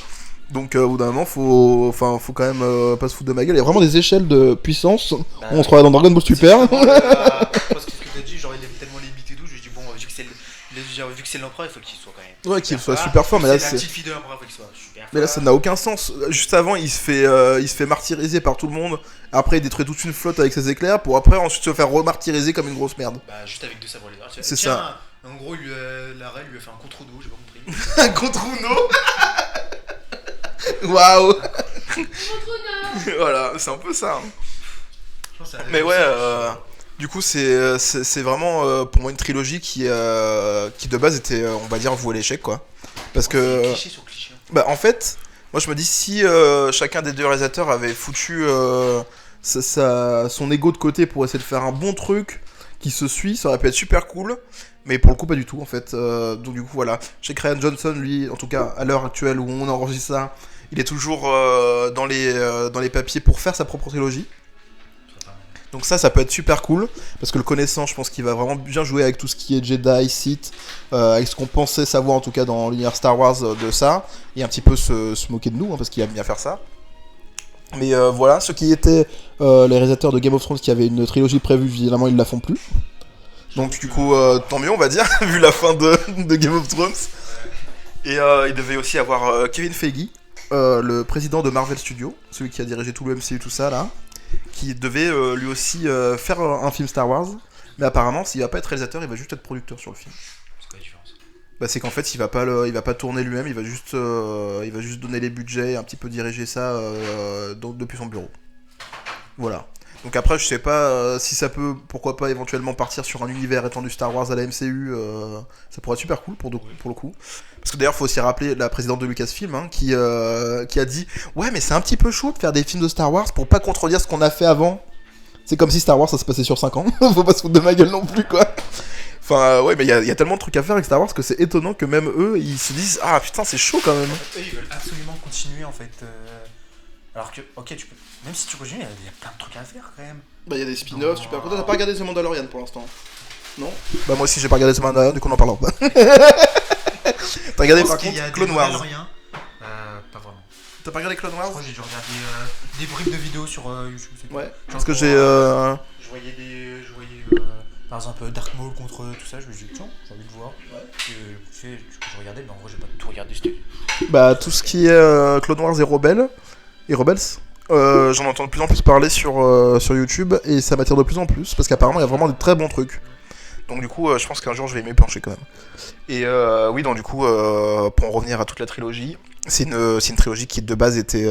Donc au bout d'un moment, faut quand même pas se foutre de ma gueule. Il y a vraiment des échelles de puissance. On se croit dans Dragon Ball Super. Parce que ce que t'as dit, genre Vu que c'est l'empereur, il faut qu'il soit quand même. Ouais, qu'il soit super fort, mais là c'est la c'est. petite fille de l'empereur, il faut qu'il soit super fort. Mais là ça n'a aucun sens. Juste avant il se fait martyriser par tout le monde. Après il détruit toute une flotte avec ses éclairs pour après ensuite se faire remartyriser comme une grosse merde. Bah juste avec 2 sabres laser. C'est Tiens, ça. En gros la reine lui a fait un contre dos, j'ai pas compris. Un contre Uno. Waouh. Voilà, c'est un peu ça. Hein. Je pense que ça- Mais ouais, du coup c'est vraiment pour moi une trilogie qui de base était on va dire vouée à l'échec quoi. Parce C'est que cliché sur cliché. bah en fait moi je me dis si chacun des deux réalisateurs avait foutu son ego de côté pour essayer de faire un bon truc qui se suit, ça aurait pu être super cool. Mais pour le coup pas du tout en fait. Donc du coup voilà, chez Ryan Johnson lui en tout cas à l'heure actuelle où on enregistre ça, il est toujours dans les papiers pour faire sa propre trilogie. Donc ça peut être super cool, parce que le connaissant, je pense qu'il va vraiment bien jouer avec tout ce qui est Jedi, Sith, avec ce qu'on pensait savoir en tout cas dans l'univers Star Wars de ça, et un petit peu se moquer de nous, hein, parce qu'il aime bien faire ça. Mais voilà, ceux qui étaient les réalisateurs de Game of Thrones qui avaient une trilogie prévue, évidemment ils la font plus. Donc du coup, tant mieux on va dire, vu la fin de Game of Thrones. Et il devait aussi avoir Kevin Feige, le président de Marvel Studios, celui qui a dirigé tout le MCU, tout ça là, qui devait lui aussi faire un film Star Wars, mais apparemment s'il va pas être réalisateur, il va juste être producteur sur le film. C'est quoi la différence? Bah c'est qu'en fait il va pas tourner lui-même, il va juste donner les budgets et un petit peu diriger ça depuis son bureau. Voilà. Donc après je sais pas si ça peut, pourquoi pas éventuellement partir sur un univers étendu Star Wars à la MCU, ça pourrait être super cool pour le coup. Parce que d'ailleurs faut aussi rappeler la présidente de Lucasfilm hein, qui a dit ouais mais c'est un petit peu chaud de faire des films de Star Wars pour pas contredire ce qu'on a fait avant. C'est comme si Star Wars ça se passait sur 5 ans, faut pas se foutre de ma gueule non plus quoi. Enfin ouais mais il y a tellement de trucs à faire avec Star Wars que c'est étonnant que même eux ils se disent ah putain c'est chaud quand même. En fait, eux, ils veulent absolument continuer en fait. Alors que, ok, tu peux. Même si tu continues, il y a plein de trucs à faire quand même. Bah il y a des spin-offs super contents. T'as pas regardé The Mandalorian pour l'instant? Non. Bah moi aussi j'ai pas regardé The Mandalorian, du coup on en parlera pas. T'as regardé par contre Clone Wars? Pas vraiment. T'as pas regardé Clone Je Wars? crois que j'ai dû regarder des bribes de vidéos sur YouTube. C'est tout. Ouais. Genre Parce que pour, j'ai Je voyais par exemple Dark Maul contre tout ça, je me suis dit tiens, j'ai envie de voir. Ouais. Du coup je regardais, mais en gros j'ai pas tout regardé. C'était... bah tout ce qui est Clone Wars et Rebels, j'en entends de plus en plus parler sur YouTube et ça m'attire de plus en plus parce qu'apparemment il y a vraiment des très bons trucs. Donc du coup je pense qu'un jour je vais m'y pencher quand même. Et oui donc du coup pour en revenir à toute la trilogie, c'est une trilogie qui de base était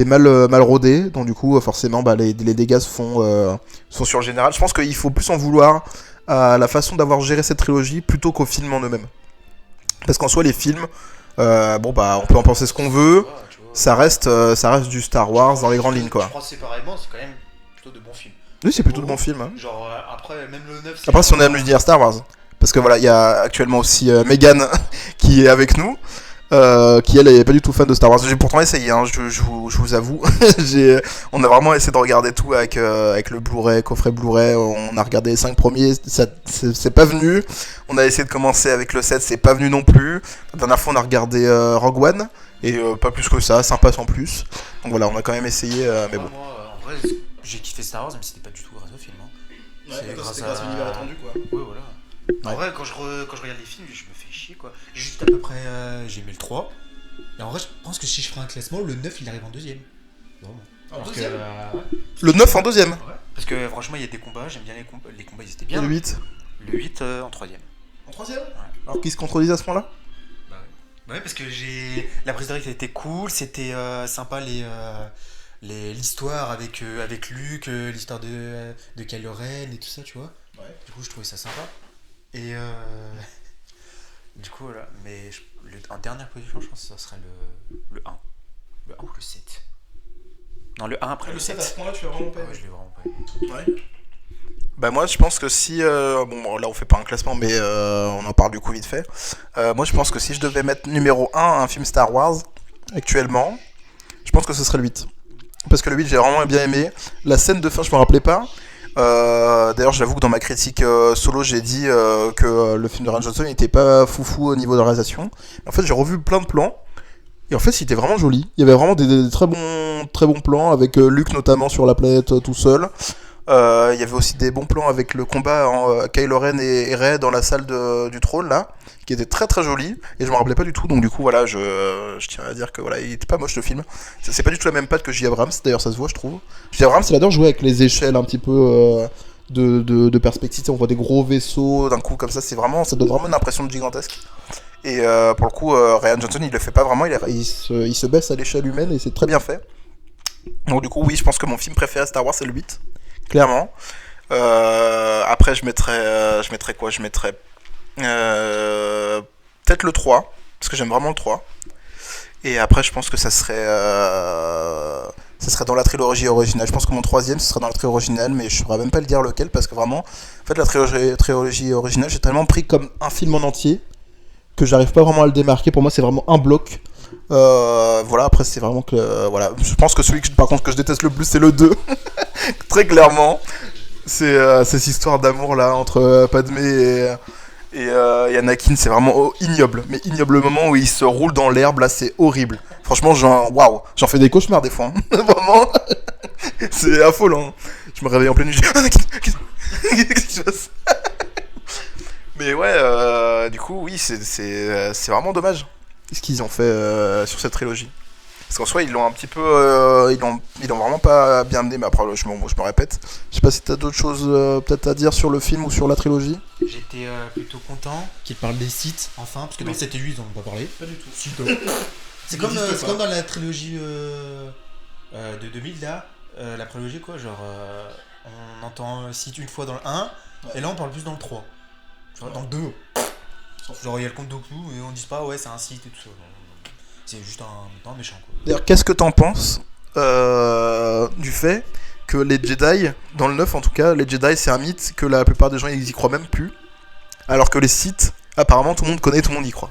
mal rodée, donc du coup forcément bah, les dégâts sont sur le général. Je pense qu'il faut plus en vouloir à la façon d'avoir géré cette trilogie plutôt qu'aux films en eux-mêmes. Parce qu'en soi les films, bon bah on peut en penser ce qu'on veut, ça reste du Star Wars dans les grandes lignes quoi. Je crois séparément, c'est quand même plutôt de bons films. Oui c'est plutôt de bons films. Hein. Genre après même le 9 Après si on aime l'univers Star Wars, parce que voilà il y a actuellement aussi Megan qui est avec nous. Qui elle est pas du tout fan de Star Wars. J'ai pourtant essayé, hein, je vous avoue. On a vraiment essayé de regarder tout avec le Blu-ray, coffret Blu-ray. On a regardé les 5 premiers, c'est pas venu. On a essayé de commencer avec le 7, c'est pas venu non plus. La dernière fois on a regardé Rogue One, et pas plus que ça, sympa sans plus. Donc voilà, on a quand même essayé, mais bon. Moi, en vrai, j'ai kiffé Star Wars, mais c'était pas du tout grâce au film. Hein. Ouais, c'est grâce grâce à l'univers étendu quoi. Ouais, voilà. En Ouais. vrai, quand je regarde les films, je me fais chier quoi. Juste à peu près, j'ai mis le 3. Et en vrai, je pense que si je ferais un classement, le 9 il arrive en deuxième. Vraiment. En Parce deuxième que, ouais. Le 9 en deuxième. Ouais. Parce que franchement, il y a des combats, j'aime bien les combats. Les combats ils étaient Et bien. le 8 Le 8 en troisième. en troisième. Alors qu'ils se contredisent à ce moment-là. Bah ouais, parce que la prise de risque était cool, c'était sympa l'histoire avec Luke, l'histoire de Kylo Ren et tout ça, tu vois. Ouais. Du coup, je trouvais ça sympa. Et du coup, voilà. Mais en dernière position, je pense que ça serait le 1. Le 1 ou le 7. Non, le 1 après le 7. À ce moment-là tu l'as vraiment pas Ouais, je l'ai vraiment pas aimé. Ouais. Bah moi je pense que si bon là on fait pas un classement mais on en parle du coup vite fait. Moi je pense que si je devais mettre numéro 1 un film Star Wars actuellement, je pense que ce serait le 8. Parce que le 8 j'ai vraiment bien aimé. La scène de fin je me rappelais pas. D'ailleurs j'avoue que dans ma critique solo j'ai dit que le film de Rian Johnson n'était pas foufou au niveau de la réalisation. En fait j'ai revu plein de plans. Et en fait, c'était vraiment joli. Il y avait vraiment des très bons plans avec Luke notamment sur la planète tout seul. Il y avait aussi des bons plans avec le combat en Kylo Ren et Rey dans la salle du trône là, qui était très très joli. Et je me rappelais pas du tout, donc du coup voilà, je tiens à dire que voilà, il était pas moche le film. C'est pas du tout la même patte que J. Abrams, d'ailleurs ça se voit je trouve. J. Abrams il adore jouer avec les échelles un petit peu de perspective. On voit des gros vaisseaux d'un coup comme ça, ça donne vraiment une impression de gigantesque. Et pour le coup, Rian Johnson il le fait pas vraiment, il se baisse à l'échelle humaine et c'est très bien fait. Donc du coup oui, je pense que mon film préféré Star Wars c'est le 8. Clairement. Après, je mettrais quoi? Je mettrais peut-être le 3, parce que j'aime vraiment le 3. Et après, je pense que ça serait dans la trilogie originale. Je pense que mon troisième, ce serait dans la trilogie originale, mais je ne saurais même pas le dire lequel, parce que vraiment, en fait, la trilogie originale, j'ai tellement pris comme un film en entier que j'arrive pas vraiment à le démarquer. Pour moi, c'est vraiment un bloc. Voilà, après, c'est vraiment que... voilà. Je pense que celui par contre que je déteste le plus, c'est le 2. Très clairement. C'est cette histoire d'amour là entre Padmé et Anakin, c'est vraiment ignoble. Mais ignoble, le moment où il se roule dans l'herbe là, c'est horrible. Franchement, waouh, j'en fais des cauchemars des fois. Hein. Vraiment, c'est affolant. Je me réveille en pleine nuit, je dis Anakin, qu'est-ce qui se passe? Mais ouais, du coup, oui, c'est vraiment dommage ce qu'ils ont fait sur cette trilogie. Parce qu'en soi, ils l'ont un petit peu. Ils l'ont vraiment pas bien amené, mais après, je me répète. Je sais pas si t'as d'autres choses peut-être à dire sur le film ou sur la trilogie. J'étais plutôt content qu'il parle des Sith, enfin, parce que dans 7 et 8, ils en ont pas parlé. Pas du tout. Si, c'est comme dans la trilogie de 2000, là. La prélogie, quoi, genre. On entend Sith une fois dans le 1, et là, on parle plus dans le 3. Genre, dans le 2. Genre, il y a le comte Dooku, et on dit pas, ouais, c'est un Sith et tout ça. C'est juste un méchant, quoi. D'ailleurs, qu'est-ce que t'en penses du fait que les Jedi, dans le 9 en tout cas, les Jedi c'est un mythe que la plupart des gens ils y croient même plus, alors que les Sith, apparemment tout le monde connaît, tout le monde y croit.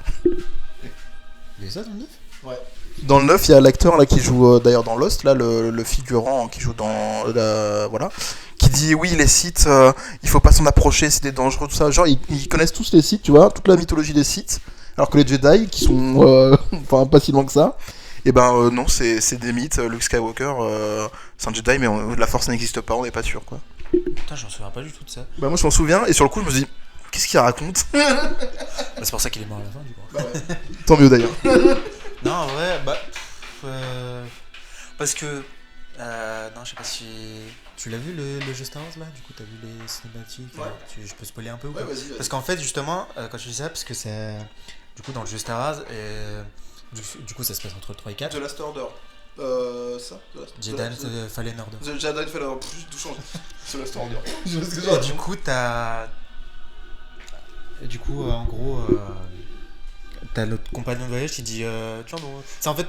Il y a ça dans le 9 ? Ouais. Dans le 9, il y a l'acteur là qui joue d'ailleurs dans Lost, là, le figurant qui joue dans voilà, qui dit oui les Sith, il faut pas s'en approcher, c'est des dangereux, tout ça. Genre ils connaissent tous les Sith, tu vois, toute la mythologie des Sith. Alors que les Jedi, qui sont enfin pas si loin que ça, et ben non, c'est des mythes. Luke Skywalker, c'est un Jedi, mais la Force n'existe pas, on n'est pas sûr quoi. Putain, j'en souviens pas du tout de ça. Bah moi je m'en souviens, et sur le coup je me dis, qu'est-ce qu'il raconte? C'est pour ça qu'il est mort à la fin, du coup. Bah ouais. Tant mieux d'ailleurs. Non, en vrai, parce que. Non, je sais pas si. Tu l'as vu le jeu Star Wars là? Du coup, t'as vu les cinématiques? Ouais. Je peux spoiler un peu ou Ouais, pas? vas-y. Parce qu'en fait, justement, quand je dis ça, parce que c'est. Du coup, dans le jeu Star Wars, du coup, ça se passe entre le 3 et 4. The Last Order. Ça Jedi Fallen Order. The Jedi Fallen Order. Tout change. The Last Order. Et du coup, t'as. Et du coup, en gros, t'as notre compagnon de voyage qui dit. Tiens, donc. C'est en fait.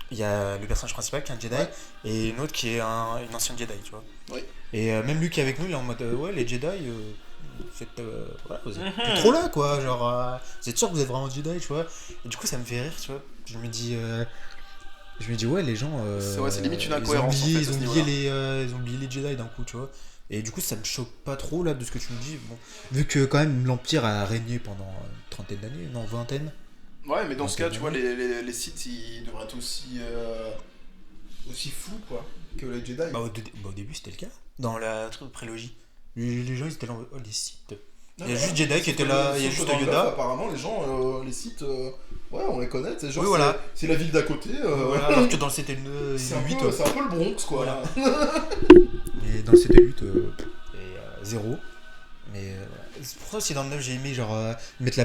Il y a le personnage principal qui est un Jedi, ouais, et une autre qui est une ancienne Jedi, tu vois. Oui. Et même lui qui est avec nous, il est en mode ouais, les Jedi, voilà, vous êtes plus trop là, quoi. Genre, vous êtes sûr que vous êtes vraiment Jedi, tu vois. Et du coup, ça me fait rire, tu vois. Je me dis, ouais, les gens. C'est limite une incohérence. Ils ont oublié les Jedi d'un coup, tu vois. Et du coup, ça me choque pas trop là de ce que tu me dis. Bon, vu que quand même l'Empire a régné pendant une trentaine d'années, non, vingtaine. Ouais, mais dans ce cas, tu vois, les Sith ils devraient être aussi fous quoi que les Jedi. Bah, au début, c'était le cas. Dans la prélogie. Les gens ils étaient là en mode, oh, les Sith. Il y a juste Jedi qui était là, il y a juste Yoda. Apparemment, les gens, les Sith, ouais, on les connaît. C'est genre, oui, voilà. C'est la ville d'à côté. Voilà, alors que dans le 7 et le 8. C'est un peu le Bronx quoi. Voilà. Et dans le 7 et 8, zéro. Mais c'est pour ça aussi dans le 9 j'ai aimé genre mettre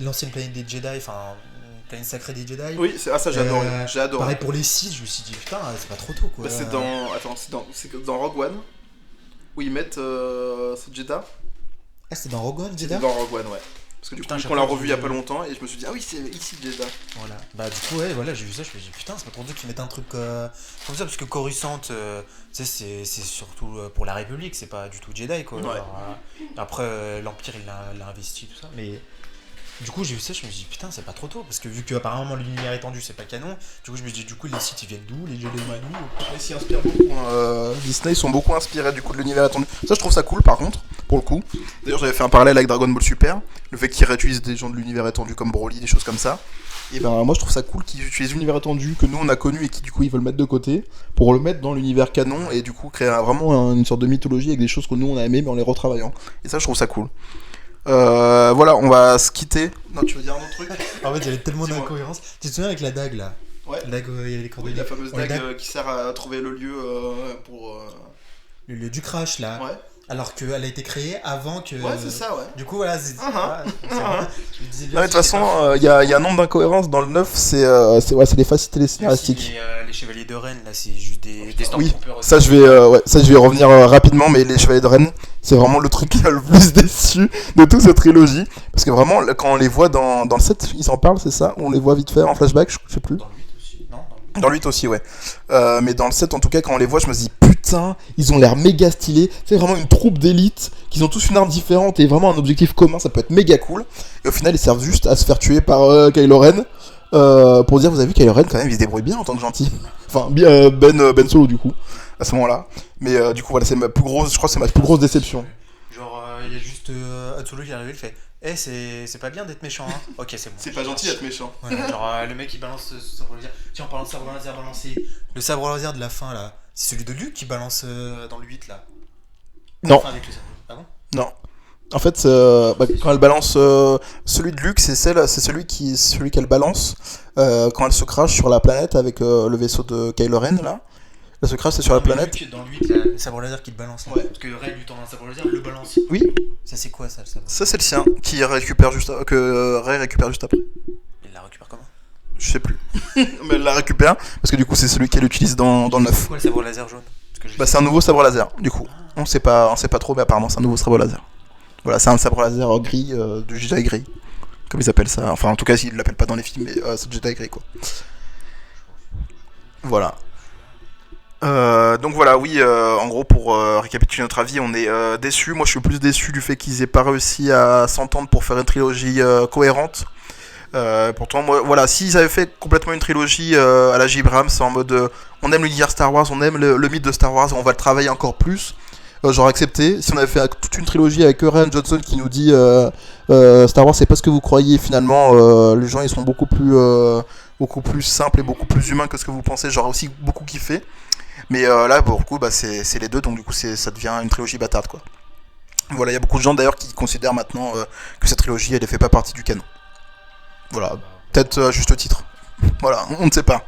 l'ancienne planète des Jedi, enfin planète sacrée des Jedi. Oui, ça j'ai adoré. J'ai adoré. Pareil pour les Sith, je me suis dit putain, c'est pas trop tôt quoi. Bah, c'est dans Rogue One où ils mettent cette Jeddah. Ah, c'est dans Rogue One, Jeddah? C'est dans Rogue One, ouais. Parce que du coup, on l'a revu il y a pas longtemps et je me suis dit, ah oui, c'est ici Jeddah. Voilà. Bah, du coup, ouais, voilà, j'ai vu ça, je me suis dit, putain, c'est pas trop dur qu'ils mettent un truc comme ça, parce que Coruscant, tu sais, c'est surtout pour la République, c'est pas du tout Jedi, quoi. Ouais. Alors, après, l'Empire, il l'a investi, tout ça, mais Du coup, j'ai vu ça, je me suis dit, putain, c'est pas trop tôt. Parce que vu qu'apparemment l'univers étendu, c'est pas canon, du coup, je me suis dit, du coup, les sites ils viennent d'où? Les jeux de d'où? Ils s'y inspirent beaucoup. Disney, ils sont beaucoup inspirés du coup de l'univers attendu. Ça, je trouve ça cool par contre, pour le coup. D'ailleurs, j'avais fait un parallèle avec Dragon Ball Super. Le fait qu'ils réutilisent des gens de l'univers étendu comme Broly, des choses comme ça. Et ben, moi, je trouve ça cool qu'ils utilisent l'univers étendu que nous on a connu et qui du coup ils veulent mettre de côté pour le mettre dans l'univers canon et du coup créer vraiment une sorte de mythologie avec des choses que nous on a aimé mais en les retravaillant. Et ça, je trouve ça cool. Voilà, on va se quitter. Non, tu veux dire un autre truc? En fait, il y avait tellement Dis-moi. d'incohérences. Tu te souviens avec la dague là? Ouais. La dague, il y avait les cordeliers. La fameuse Ouais, dague qui sert à trouver le lieu pour. Le lieu du crash là. Ouais. Alors qu'elle a été créée avant que. Ouais, c'est ça, ouais. Du coup, voilà, c'est. C'est Uh-huh. vrai. Je me disais bien Non, mais de toute que c'était façon, pas- il y a un nombre d'incohérences dans le 9, c'est les facilités les scénaristiques. Les chevaliers de Rennes là, c'est juste des Oui, ça je vais y revenir rapidement, mais les Chevaliers de Rennes, c'est vraiment le truc qui m'a le plus déçu de toute cette trilogie. Parce que vraiment, quand on les voit dans le 7, ils en parlent, c'est ça? On les voit vite fait en flashback, je sais plus. Dans le 8 aussi, non? Dans le 8 aussi, ouais. Mais dans le 7, en tout cas, quand on les voit, je me dis putain, ils ont l'air méga stylés. C'est vraiment une troupe d'élite, qui ont tous une arme différente et vraiment un objectif commun, ça peut être méga cool. Et au final, ils servent juste à se faire tuer par Kylo Ren. Pour dire, vous avez vu, Kylo Ren, quand même, il se débrouille bien en tant que gentil. Enfin, Ben Solo, du coup, à ce moment-là. Mais du coup, voilà, c'est ma plus grosse, je crois que c'est ma plus grosse déception. Genre, il y a juste Han Solo qui est arrivé, il fait c'est pas bien d'être méchant, hein. Ok, c'est bon. méchant. Voilà, genre, le mec il balance ce sabre laser. Tiens, en parlant de sabre laser balancé, le sabre laser de la fin là, c'est celui de Luke qui balance dans le 8 là. Non. Enfin, avec le sabre. Ah bon? Non. En fait, quand elle balance celui de Luke, c'est celui qu'elle balance quand elle se crache sur la planète avec le vaisseau de Kylo Ren là. Elle se crache, c'est sur la Non, mais planète. Luke, dans le 8, là, le sabre laser qui te balance. Là. Ouais. Parce que Rey lui tend un sabre laser, il le balance. Oui. Ça, c'est quoi ça, le sabre? Ça c'est le sien qui récupère que Rey récupère juste après. Il la récupère comment? Je sais plus. Mais elle la récupère parce que du coup c'est celui qu'elle utilise dans le 9. C'est quoi le sabre laser jaune? Parce que je Bah sais c'est un nouveau sabre laser du coup. On sait pas trop mais apparemment c'est un nouveau sabre laser. Voilà, c'est un sabre laser gris du Jedi gris. Comme ils appellent ça. Enfin en tout cas ils l'appellent pas dans les films mais c'est Jedi gris quoi. Voilà. Donc voilà, oui, en gros pour récapituler notre avis, on est déçus. Moi je suis plus déçu du fait qu'ils aient pas réussi à s'entendre pour faire une trilogie cohérente. Pourtant, moi, voilà, s'ils avaient fait complètement une trilogie à la J. Abrams, en mode on aime l'univers Star Wars, on aime le mythe de Star Wars, on va le travailler encore plus, j'aurais accepté. Si on avait fait toute une trilogie avec Rian Johnson qui nous dit Star Wars c'est pas ce que vous croyez, finalement les gens ils sont beaucoup plus simples et beaucoup plus humains que ce que vous pensez, j'aurais aussi beaucoup kiffé. Mais là, pour le coup, bah, c'est les deux, donc du coup, ça devient une trilogie bâtarde, quoi. Voilà, il y a beaucoup de gens d'ailleurs qui considèrent maintenant que cette trilogie, elle ne fait pas partie du canon. Voilà, peut-être à juste titre. Voilà, on ne sait pas.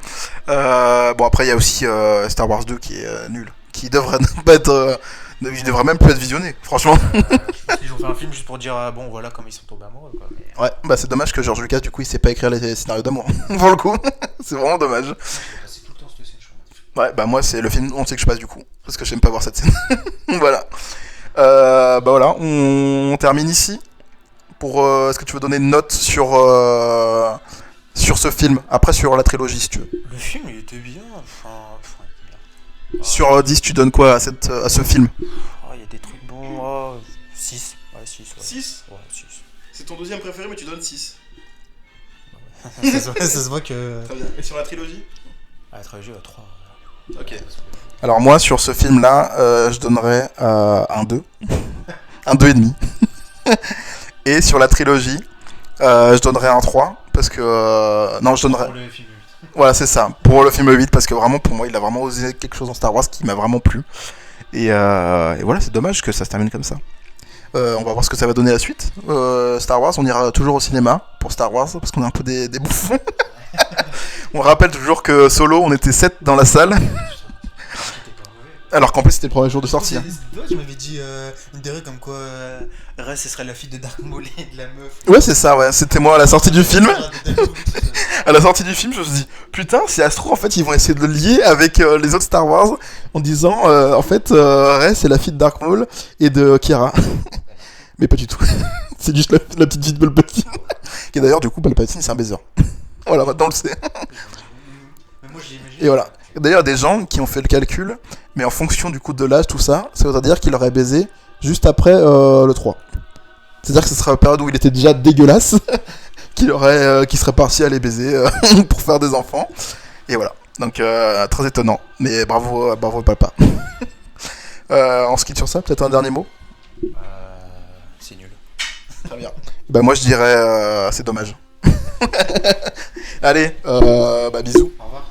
Bon, après, il y a aussi Star Wars 2 qui est nul, qui devrait pas être. Il devrait même plus être visionné, franchement. Ils ont fait un film juste pour dire bon, voilà, comme ils sont tombés amoureux, quoi. Mais... Ouais, bah c'est dommage que George Lucas, du coup, il sait pas écrire les scénarios d'amour. Pour le coup, c'est vraiment dommage. C'est tout le temps cette scène, je crois. Ouais, bah moi c'est le film on sait que je passe du coup, parce que j'aime pas voir cette scène. Voilà. Bah voilà, on termine ici. Est-ce que tu veux donner une note sur ce film, après sur la trilogie si tu veux. Le film, il était bien. Enfin, il était bien. Sur 10, tu donnes quoi à ce film? Oh, il y a des trucs bons. Oh, 6. Ouais, 6. Ouais. 6. Ouais, 6. C'est ton deuxième préféré, mais tu donnes 6. Ça se voit que. Très bien. Et sur la trilogie? Ah, la trilogie, 3. Ok. Alors moi, sur ce film-là, je donnerais un 2. Un 2,5. Et sur la trilogie, je donnerais un 3. Parce que... non, je donnerais... Pour le film 8. Voilà, c'est ça. Pour le film 8, parce que vraiment, pour moi, il a vraiment osé quelque chose dans Star Wars qui m'a vraiment plu. Et voilà, c'est dommage que ça se termine comme ça. On va voir ce que ça va donner la suite. Star Wars, on ira toujours au cinéma pour Star Wars, parce qu'on est un peu des bouffons. On rappelle toujours que Solo, on était 7 dans la salle. Alors qu'en plus, c'était le premier jour de sortie. Hein. C'est toi qui m'avais dit une théorie comme quoi Rey, ce serait la fille de Dark Maul et de la meuf. Ouais, c'est ça, ouais. C'était moi à la sortie du film. À la sortie du film, je me suis dit, putain, si Astro, en fait, ils vont essayer de le lier avec les autres Star Wars en disant, en fait, Rey, c'est la fille de Dark Maul et de Kiara. Mais pas du tout. C'est juste la petite fille de Palpatine. Qui d'ailleurs, du coup, Palpatine, c'est un baiser. Voilà, maintenant on le sait. Mais moi, j'ai imaginé. Et voilà. D'ailleurs, il y a des gens qui ont fait le calcul, mais en fonction du coup de l'âge, tout ça, ça veut dire qu'il aurait baisé juste après le 3. C'est-à-dire que ce serait la période où il était déjà dégueulasse, qu'il serait parti aller baiser pour faire des enfants. Et voilà. Donc très étonnant. Mais bravo papa. On se quitte sur ça, peut-être un dernier mot. C'est nul. Très bien. Bah moi je dirais c'est dommage. Allez, bisous. Au revoir.